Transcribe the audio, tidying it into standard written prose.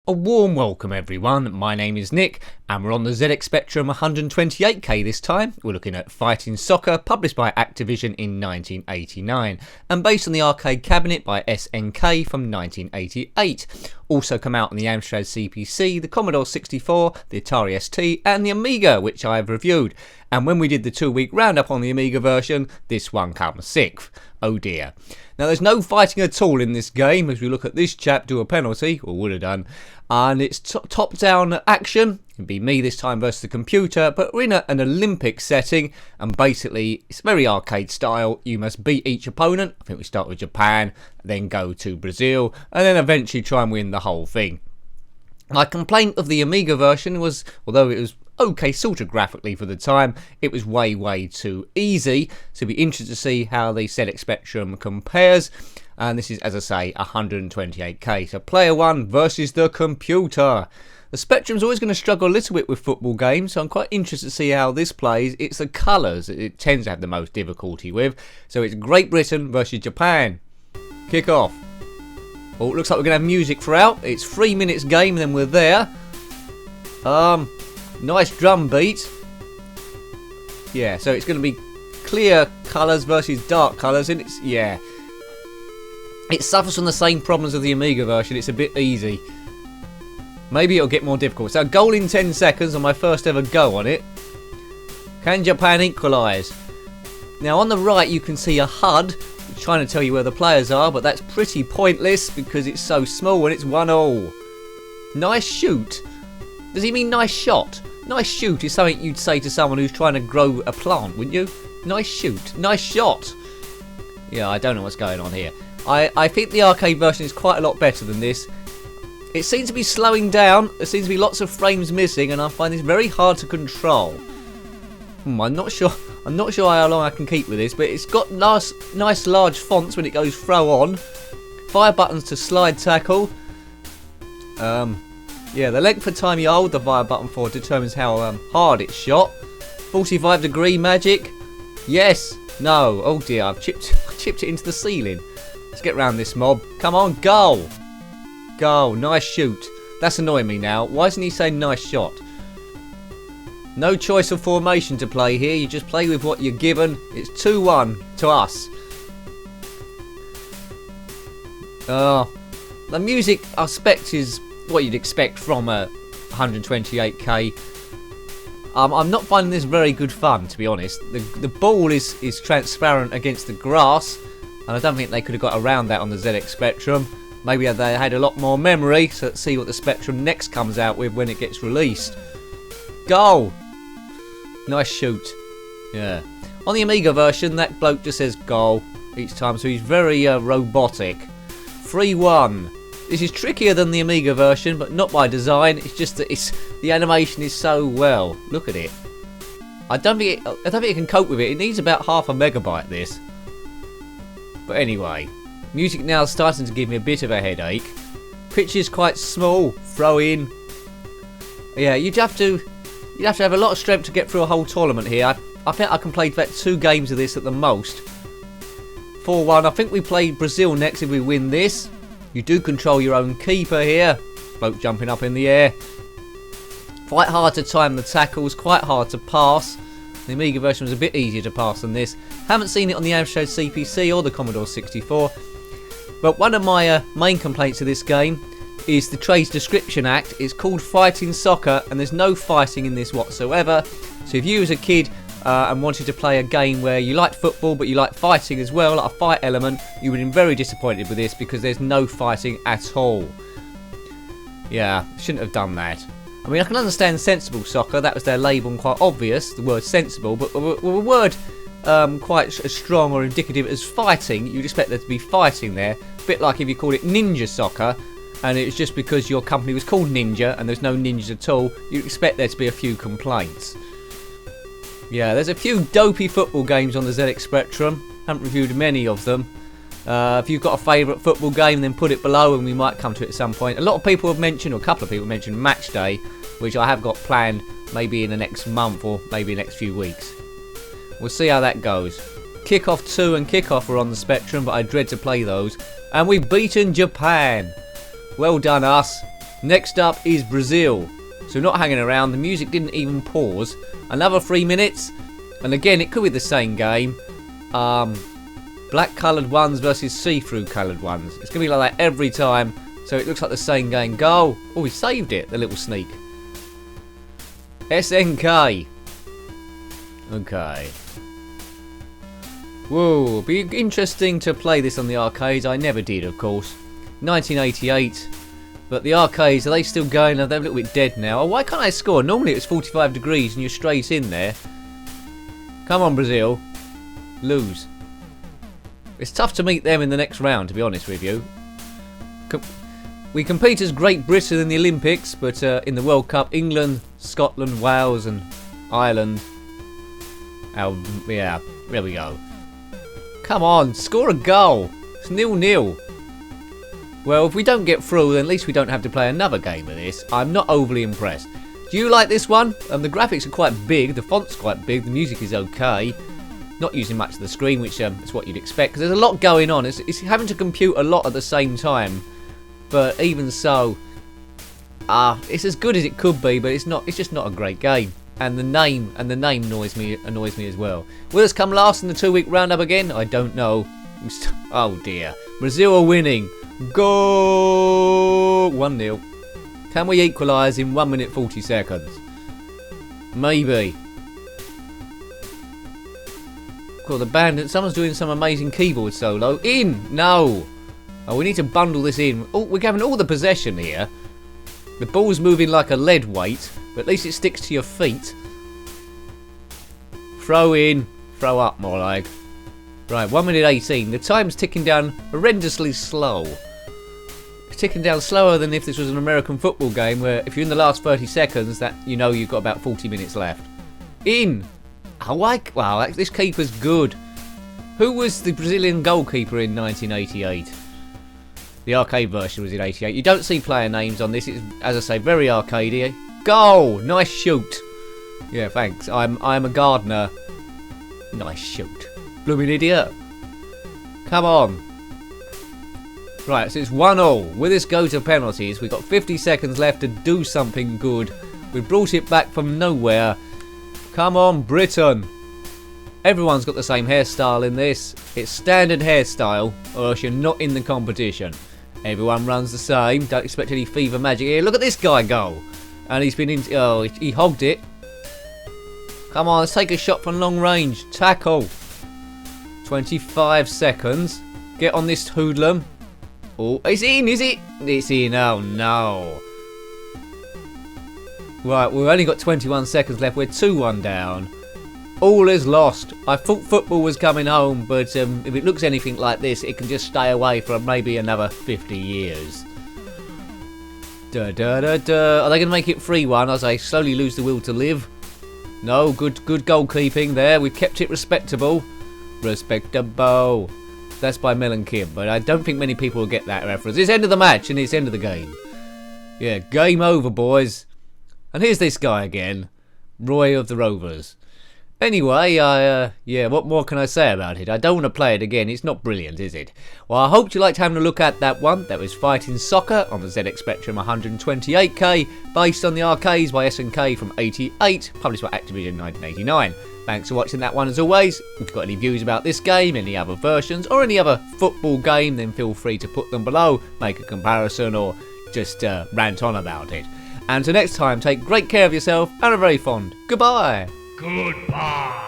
A warm welcome everyone, my name is Nick and we're on the ZX Spectrum 128K this time. We're looking at Fighting Soccer, published by Activision in 1989 and based on the arcade cabinet by SNK from 1988. Also come out on the Amstrad CPC, the Commodore 64, the Atari ST and the Amiga, which I have reviewed. And when we did the 2-week roundup on the Amiga version, this one comes 6th. Oh dear. Now there's no fighting at all in this game as we look at this chap do a penalty, or would have done, and it's top-down action. It'd be me this time versus the computer, but we're in an Olympic setting and basically it's very arcade style. You must beat each opponent. I think we start with Japan, then go to Brazil and then eventually try and win the whole thing. My complaint of the Amiga version was, although it was okay sort of graphically for the time, it was way too easy, so it'll be interesting to see how the ZX Spectrum compares. And this is, as I say, 128K, so player 1 versus the computer. The Spectrum's always going to struggle a little bit with football games, so I'm quite interested to see how this plays. It's the colours it tends to have the most difficulty with. So it's Great Britain versus Japan. Kick off. Oh, it looks like we're going to have music throughout. It's 3 minutes game and then we're there. Nice drum beat. Yeah, so it's going to be clear colours versus dark colours, and it's, yeah. It suffers from the same problems of the Amiga version. It's a bit easy. Maybe it'll get more difficult. So goal in 10 seconds on my first ever go on it. Can Japan equalise? Now on the right you can see a HUD trying to tell you where the players are, but that's pretty pointless because it's so small and it's 1-1. Nice shoot. Does he mean nice shot? Nice shoot is something you'd say to someone who's trying to grow a plant, wouldn't you? Nice shoot. Nice shot. Yeah, I don't know what's going on here. I think the arcade version is quite a lot better than this. It seems to be slowing down. There seems to be lots of frames missing, and I find this very hard to control. I'm not sure how long I can keep with this, but it's got nice large fonts when it goes throw on. 5 buttons to slide tackle. Yeah, the length of time you hold the fire button for determines how hard it's shot. 45-degree magic. Yes. No. Oh dear, I've chipped it into the ceiling. Let's get round this mob. Come on, goal. Goal. Nice shoot. That's annoying me now. Why isn't he saying nice shot? No choice of formation to play here. You just play with what you're given. It's 2-1 to us. The music, I expect, is what you'd expect from a 128K. I'm not finding this very good fun, to be honest. The ball is transparent against the grass, and I don't think they could have got around that on the ZX Spectrum. Maybe they had a lot more memory, so let's see what the Spectrum next comes out with when it gets released. Goal! Nice shoot. Yeah. On the Amiga version, that bloke just says goal each time, so he's very robotic. 3-1. This is trickier than the Amiga version, but not by design. It's just that the animation is so well. Look at it. I don't think it can cope with it. It needs about half a megabyte, this. But anyway, music now is starting to give me a bit of a headache. Pitch is quite small. Throw in. Yeah, you'd have to have a lot of strength to get through a whole tournament here. I think I can play about 2 games of this at the most. 4-1. I think we play Brazil next if we win this. You do control your own keeper here. Bloke jumping up in the air. Quite hard to time the tackles, quite hard to pass. The Amiga version was a bit easier to pass than this. Haven't seen it on the Amstrad CPC or the Commodore 64. But one of my main complaints of this game is the Trades Description Act. It's called Fighting Soccer and there's no fighting in this whatsoever. So if you as a kid and wanted to play a game where you liked football but you liked fighting as well, like a fight element, you would have been very disappointed with this because there's no fighting at all. Yeah, shouldn't have done that. I mean, I can understand sensible soccer, that was their label and quite obvious, the word sensible, but with a word quite as strong or indicative as fighting, you'd expect there to be fighting there. A bit like if you called it ninja soccer, and it was just because your company was called Ninja and there's no ninjas at all, you'd expect there to be a few complaints. Yeah, there's a few dopey football games on the ZX Spectrum. Haven't reviewed many of them. If you've got a favourite football game, then put it below and we might come to it at some point. A lot of people have mentioned, or a couple of people have mentioned Match Day, which I have got planned maybe in the next month or maybe the next few weeks. We'll see how that goes. Kickoff 2 and Kickoff are on the Spectrum, but I dread to play those. And we've beaten Japan. Well done us. Next up is Brazil. So not hanging around, the music didn't even pause. Another 3 minutes, and again it could be the same game. Black coloured ones versus see-through coloured ones. It's going to be like that every time, so it looks like the same game. Goal! Oh, he saved it, the little sneak. SNK. Okay. Whoa, be interesting to play this on the arcades. I never did, of course. 1988. But the arcades, are they still going? Are they a little bit dead now? Oh, why can't I score? Normally it's 45 degrees and you're straight in there. Come on, Brazil. Lose. It's tough to meet them in the next round, to be honest with you. We compete as Great Britain in the Olympics, but in the World Cup, England, Scotland, Wales and Ireland. Oh, yeah, there we go. Come on, score a goal. It's 0-0. Well, if we don't get through, then at least we don't have to play another game of this. I'm not overly impressed. Do you like this one? The graphics are quite big, the font's quite big, the music is okay. Not using much of the screen, which is what you'd expect, because there's a lot going on. It's having to compute a lot at the same time. But even so, it's as good as it could be, but it's not. It's just not a great game. And the name annoys me as well. Will this come last in the 2-week roundup again? I don't know. Oh dear. Brazil are winning. Go 1-0. Can we equalise in 1 minute 40 seconds? Maybe. Cool, the band. Someone's doing some amazing keyboard solo. In! No! Oh, we need to bundle this in. Oh, we're having all the possession here. The ball's moving like a lead weight, but at least it sticks to your feet. Throw in. Throw up, more like. Right, 1 minute 18. The time's ticking down horrendously slow. It's ticking down slower than if this was an American football game, where if you're in the last 30 seconds, that you know you've got about 40 minutes left. In! Wow, this keeper's good. Who was the Brazilian goalkeeper in 1988? The arcade version was in 88. You don't see player names on this. It's, as I say, very arcadey. Goal! Nice shoot. Yeah, thanks. I'm a gardener. Nice shoot. Blooming idiot. Come on. Right, so it's 1-1. Will this go to penalties? We've got 50 seconds left to do something good. We brought it back from nowhere. Come on, Britain. Everyone's got the same hairstyle in this. It's standard hairstyle, or else you're not in the competition. Everyone runs the same. Don't expect any fever magic here. Look at this guy go. And he's been in... Oh, he hogged it. Come on, let's take a shot from long range. Tackle. 25 seconds. Get on this hoodlum. Oh, it's in, is it? It's in. Oh, no. Right, we've only got 21 seconds left. We're 2-1 down. All is lost. I thought football was coming home, but if it looks anything like this, it can just stay away for maybe another 50 years. Are they going to make it 3-1 as I slowly lose the will to live? No, good goalkeeping there. We've kept it respectable. Respectable. That's by Mel and Kim, but I don't think many people will get that reference. It's end of the match and it's end of the game. Yeah, game over, boys. And here's this guy again. Roy of the Rovers. Anyway, yeah, what more can I say about it? I don't want to play it again. It's not brilliant, is it? Well, I hope you liked having a look at that one. That was Fighting Soccer on the ZX Spectrum 128K, based on the arcades by SNK from 88, published by Activision 1989. Thanks for watching that one as always. If you've got any views about this game, any other versions, or any other football game, then feel free to put them below, make a comparison, or just rant on about it. And until next time, take great care of yourself and a very fond goodbye. Goodbye.